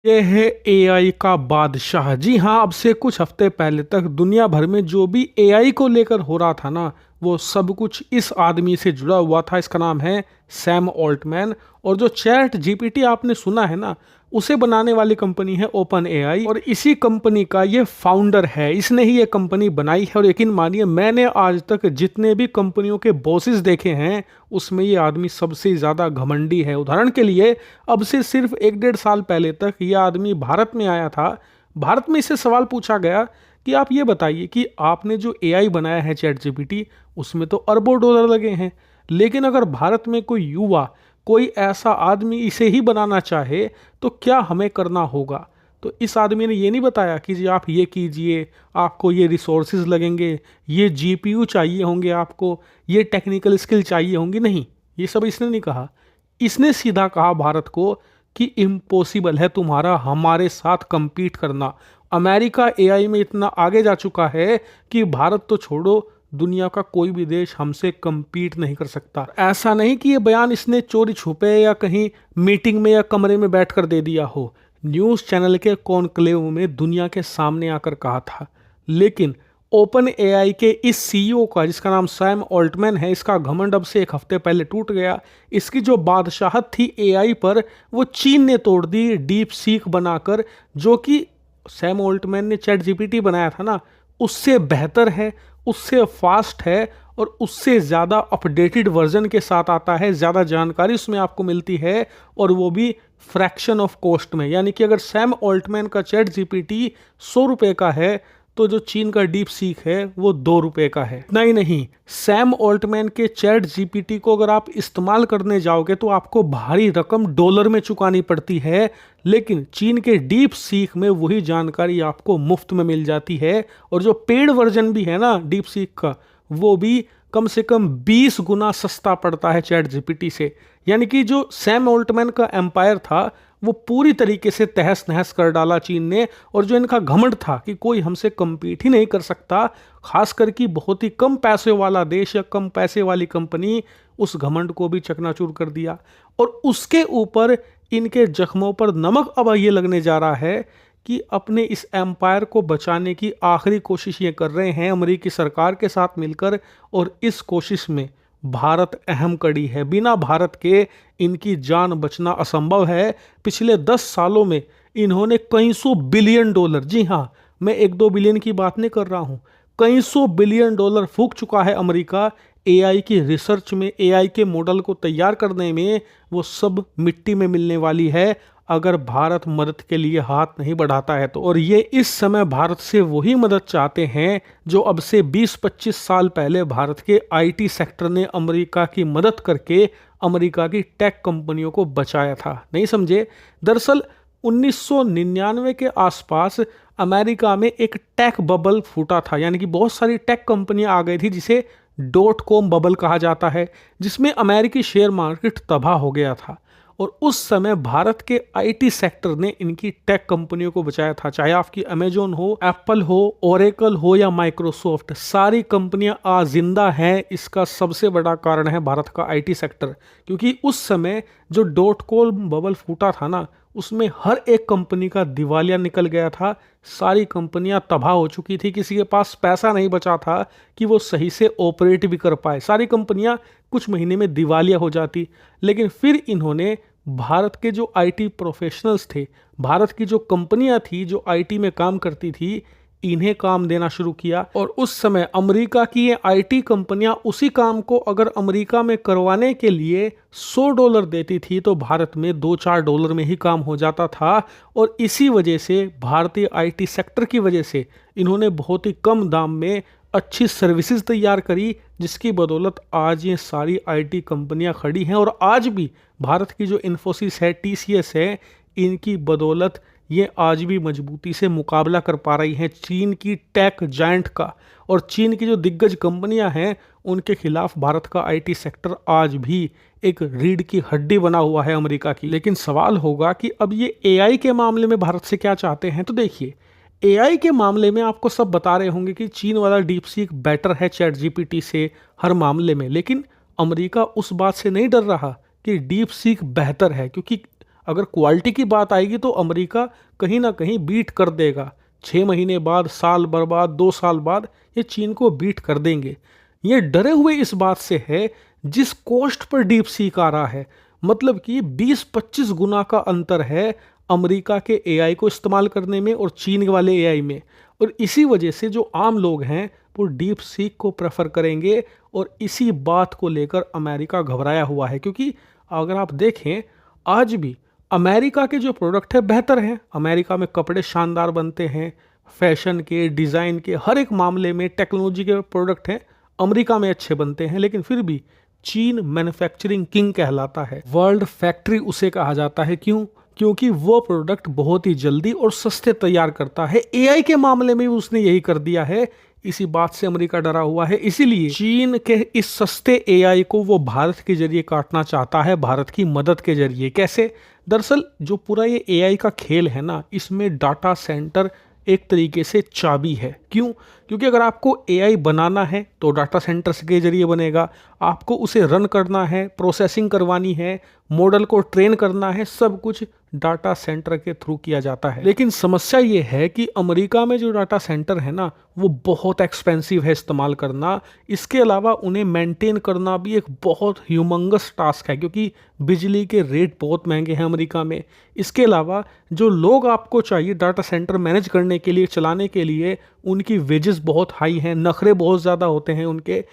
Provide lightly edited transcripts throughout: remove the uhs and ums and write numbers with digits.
ये है एआई का बादशाह। जी हाँ, अब से कुछ हफ्ते पहले तक दुनिया भर में जो भी एआई को लेकर हो रहा था ना, वो सब कुछ इस आदमी से जुड़ा हुआ था। इसका नाम है सैम ऑल्टमैन। और जो चैट जीपीटी आपने सुना है ना, उसे बनाने वाली कंपनी है ओपन एआई, और इसी कंपनी का ये फाउंडर है। इसने ही ये कंपनी बनाई है। और यकीन मानिए, मैंने आज तक जितने भी कंपनियों के बॉसेस देखे हैं, उसमें ये आदमी सबसे ज़्यादा घमंडी है। उदाहरण के लिए, अब से सिर्फ 1-1.5 साल पहले तक ये आदमी भारत में आया था। भारत में इससे सवाल पूछा गया कि आप ये बताइए कि आपने जो एआई बनाया है चैट जीपीटी, उसमें तो अरबों डॉलर लगे हैं, लेकिन अगर भारत में कोई युवा, कोई ऐसा आदमी इसे ही बनाना चाहे तो क्या हमें करना होगा। तो इस आदमी ने ये नहीं बताया कि जी आप ये कीजिए, आपको ये रिसोर्सेज लगेंगे, ये जीपीयू चाहिए होंगे, आपको ये टेक्निकल स्किल चाहिए होंगी। नहीं, ये सब इसने नहीं कहा। इसने सीधा कहा भारत को कि इम्पॉसिबल है तुम्हारा हमारे साथ compete करना। अमेरिका एआई में इतना आगे जा चुका है कि भारत तो छोड़ो, दुनिया का कोई भी देश हमसे compete नहीं कर सकता। ऐसा नहीं कि ये बयान इसने चोरी छुपे या कहीं मीटिंग में या कमरे में बैठकर दे दिया हो, न्यूज़ चैनल के कॉन्क्लेव में दुनिया के सामने आकर कहा था। लेकिन ओपन एआई के इस सीईओ का, जिसका नाम सैम ऑल्टमैन है, इसका घमंड अब से 1 हफ्ते पहले टूट गया। इसकी जो बादशाहत थी एआई पर, वो चीन ने तोड़ दी डीप सीक बनाकर, जो कि सैम ऑल्टमैन ने चैट जीपीटी बनाया था ना, उससे बेहतर है, उससे फास्ट है, और उससे ज़्यादा अपडेटेड वर्जन के साथ आता है। ज़्यादा जानकारी उसमें आपको मिलती है, और वो भी फ्रैक्शन ऑफ कॉस्ट में। यानी कि अगर सैम ऑल्टमैन का चैट जीपीटी 100 रुपये का है, तो जो चीन का डीप सीक है वो 2 रुपये का है। इतना ही नहीं, सैम ऑल्टमैन के चैट जीपीटी को अगर आप इस्तेमाल करने जाओगे तो आपको भारी रकम डॉलर में चुकानी पड़ती है, लेकिन चीन के डीप सीक में वही जानकारी आपको मुफ्त में मिल जाती है। और जो पेड वर्जन भी है ना डीप सीक का, वो भी कम से कम 20 गुना सस्ता पड़ता है चैट जीपीटी से। यानी कि जो सैम ऑल्टमैन का एम्पायर था, वो पूरी तरीके से तहस नहस कर डाला चीन ने। और जो इनका घमंड था कि कोई हमसे compete ही नहीं कर सकता, खासकर कि बहुत ही कम पैसे वाला देश या कम पैसे वाली कंपनी, उस घमंड को भी चकनाचूर कर दिया। और उसके ऊपर इनके जख्मों पर नमक अब ये लगने जा रहा है कि अपने इस एम्पायर को बचाने की आखिरी कोशिश ये कर रहे हैं अमेरिकी सरकार के साथ मिलकर। और इस कोशिश में भारत अहम कड़ी है। बिना भारत के इनकी जान बचना असंभव है। पिछले 10 सालों में इन्होंने कई सौ बिलियन डॉलर, जी हाँ, मैं 1-2 बिलियन की बात नहीं कर रहा हूँ, कई सौ बिलियन डॉलर फूंक चुका है अमेरिका एआई की रिसर्च में, एआई के मॉडल को तैयार करने में। वो सब मिट्टी में मिलने वाली है अगर भारत मदद के लिए हाथ नहीं बढ़ाता है तो। और ये इस समय भारत से वही मदद चाहते हैं जो अब से 20-25 साल पहले भारत के आईटी सेक्टर ने अमेरिका की मदद करके अमेरिका की टेक कंपनियों को बचाया था। नहीं समझे? दरअसल 1999 के आसपास अमेरिका में एक टेक बबल फूटा था। यानी कि बहुत सारी टेक कंपनियां आ गई थी, जिसे .com बबल कहा जाता है, जिसमें अमेरिकी शेयर मार्केट तबाह हो गया था। और उस समय भारत के आईटी सेक्टर ने इनकी टेक कंपनियों को बचाया था। चाहे आपकी अमेजोन हो, एप्पल हो, ओरेकल हो या माइक्रोसॉफ्ट, सारी कंपनियां आज जिंदा हैं। इसका सबसे बड़ा कारण है भारत का आईटी सेक्टर। क्योंकि उस समय जो .com बबल फूटा था ना, उसमें हर एक कंपनी का दिवालिया निकल गया था। सारी कंपनियां तबाह हो चुकी थी, किसी के पास पैसा नहीं बचा था कि वो सही से ऑपरेट भी कर पाए। सारी कंपनियां कुछ महीने में दिवालिया हो जाती। लेकिन फिर इन्होंने भारत के जो आईटी प्रोफेशनल्स थे, भारत की जो कंपनियां थी जो आईटी में काम करती थी, इन्हें काम देना शुरू किया। और उस समय अमेरिका की ये आईटी कंपनियां उसी काम को अगर अमेरिका में करवाने के लिए $100 देती थी, तो भारत में $2-4 में ही काम हो जाता था। और इसी वजह से, भारतीय आईटी सेक्टर की वजह से, इन्होंने बहुत ही कम दाम में अच्छी सर्विसेज तैयार करी, जिसकी बदौलत आज ये सारी आईटी कंपनियां खड़ी हैं। और आज भी भारत की जो इन्फोसिस है, टीसीएस है, इनकी बदौलत ये आज भी मजबूती से मुकाबला कर पा रही हैं चीन की टेक जायंट का। और चीन की जो दिग्गज कंपनियां हैं, उनके खिलाफ भारत का आईटी सेक्टर आज भी एक रीढ़ की हड्डी बना हुआ है अमेरिका की। लेकिन सवाल होगा कि अब ये एआई के मामले में भारत से क्या चाहते हैं। तो देखिए, एआई के मामले में आपको सब बता रहे होंगे कि चीन वाला डीप सीक बेटर है चैट जीपीटी से हर मामले में। लेकिन अमेरिका उस बात से नहीं डर रहा कि डीप सीक बेहतर है, क्योंकि अगर क्वालिटी की बात आएगी तो अमेरिका कहीं ना कहीं बीट कर देगा। 6 महीने बाद, साल भर बाद, 2 साल बाद ये चीन को बीट कर देंगे। ये डरे हुए इस बात से है जिस कॉस्ट पर डीप सीक आ रहा है, मतलब कि 20-25 गुना का अंतर है अमेरिका के एआई को इस्तेमाल करने में और चीन वाले एआई में। और इसी वजह से जो आम लोग हैं वो डीप सीक को प्रेफर करेंगे और इसी बात को लेकर अमेरिका घबराया हुआ है। क्योंकि अगर आप देखें आज भी अमेरिका के जो प्रोडक्ट है बेहतर हैं। अमेरिका में कपड़े शानदार बनते हैं, फैशन के, डिज़ाइन के, हर एक मामले में टेक्नोलॉजी के प्रोडक्ट हैं अमेरिका में अच्छे बनते हैं। लेकिन फिर भी चीन मैन्युफैक्चरिंग किंग कहलाता है, वर्ल्ड फैक्ट्री उसे कहा जाता है। क्यों? क्योंकि वो प्रोडक्ट बहुत ही जल्दी और सस्ते तैयार करता है। एआई के मामले में भी उसने यही कर दिया है। इसी बात से अमेरिका डरा हुआ है। इसीलिए चीन के इस सस्ते एआई को वो भारत के जरिए काटना चाहता है, भारत की मदद के जरिए। कैसे? दरअसल जो पूरा ये एआई का खेल है ना, इसमें डाटा सेंटर एक तरीके से चाबी है। क्यों? क्योंकि अगर आपको एआई बनाना है तो डाटा सेंटर के जरिए बनेगा, आपको उसे रन करना है, प्रोसेसिंग करवानी है, मॉडल को ट्रेन करना है, सब कुछ डाटा सेंटर के थ्रू किया जाता है। लेकिन समस्या ये है कि अमेरिका में जो डाटा सेंटर है ना वो बहुत एक्सपेंसिव है इस्तेमाल करना। इसके अलावा उन्हें मेंटेन करना भी एक बहुत ह्यूमंगस टास्क है, क्योंकि बिजली के रेट बहुत महंगे हैं अमेरिका में। इसके अलावा जो लोग आपको चाहिए डाटा सेंटर मैनेज करने के लिए, चलाने के लिए, उनकी वेजेस बहुत हाई हैं, नखरे बहुत ज़्यादा होते हैं उनके।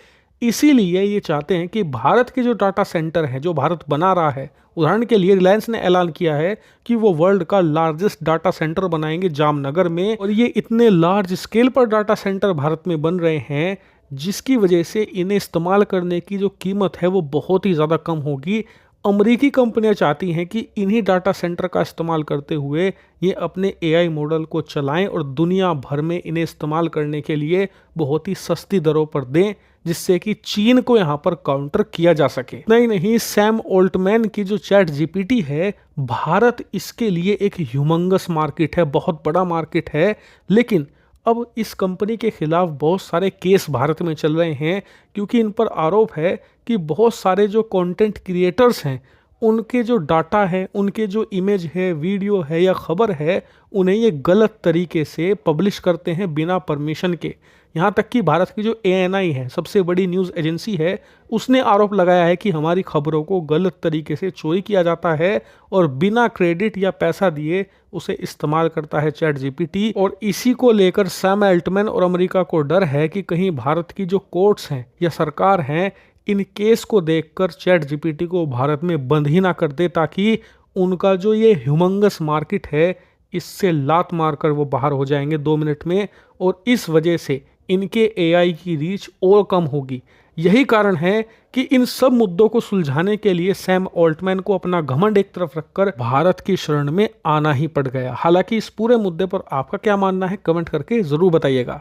इसीलिए ये चाहते हैं कि भारत के जो डाटा सेंटर हैं जो भारत बना रहा है, उदाहरण के लिए रिलायंस ने ऐलान किया है कि वो वर्ल्ड का लार्जेस्ट डाटा सेंटर बनाएंगे जामनगर में। और ये इतने लार्ज स्केल पर डाटा सेंटर भारत में बन रहे हैं जिसकी वजह से इन्हें इस्तेमाल करने की जो कीमत है वो बहुत ही ज़्यादा कम होगी। अमेरिकी कंपनियां चाहती हैं कि इन्हीं डाटा सेंटर का इस्तेमाल करते हुए ये अपने एआई मॉडल को चलाएं और दुनिया भर में इन्हें इस्तेमाल करने के लिए बहुत ही सस्ती दरों पर दें, जिससे कि चीन को यहाँ पर काउंटर किया जा सके। नहीं, सैम ऑल्टमैन की जो चैट जीपीटी है, भारत इसके लिए एक ह्यूमंगस मार्केट है, बहुत बड़ा मार्केट है। लेकिन अब इस कंपनी के खिलाफ बहुत सारे केस भारत में चल रहे हैं, क्योंकि इन पर आरोप है कि बहुत सारे जो कंटेंट क्रिएटर्स हैं उनके जो डाटा है, उनके जो इमेज है, वीडियो है या खबर है, उन्हें ये गलत तरीके से पब्लिश करते हैं बिना परमिशन के। यहाँ तक कि भारत की जो ANI है, सबसे बड़ी न्यूज़ एजेंसी है, उसने आरोप लगाया है कि हमारी खबरों को गलत तरीके से चोरी किया जाता है और बिना क्रेडिट या पैसा दिए उसे इस्तेमाल करता है चैट जीपीटी। और इसी को लेकर सैम ऑल्टमैन और अमेरिका को डर है कि कहीं भारत की जो कोर्ट्स हैं या सरकार हैं, इन केस को देखकर चैट जीपीटी को भारत में बंद ही ना कर दे, ताकि उनका जो ये ह्यूमंगस मार्केट है इससे लात मारकर वो बाहर हो जाएंगे 2 मिनट में। और इस वजह से इनके एआई की रीच और कम होगी। यही कारण है कि इन सब मुद्दों को सुलझाने के लिए सैम ऑल्टमैन को अपना घमंड एक तरफ रखकर भारत की शरण में आना ही पड़ गया। हालांकि इस पूरे मुद्दे पर आपका क्या मानना है, कमेंट करके जरूर बताइएगा।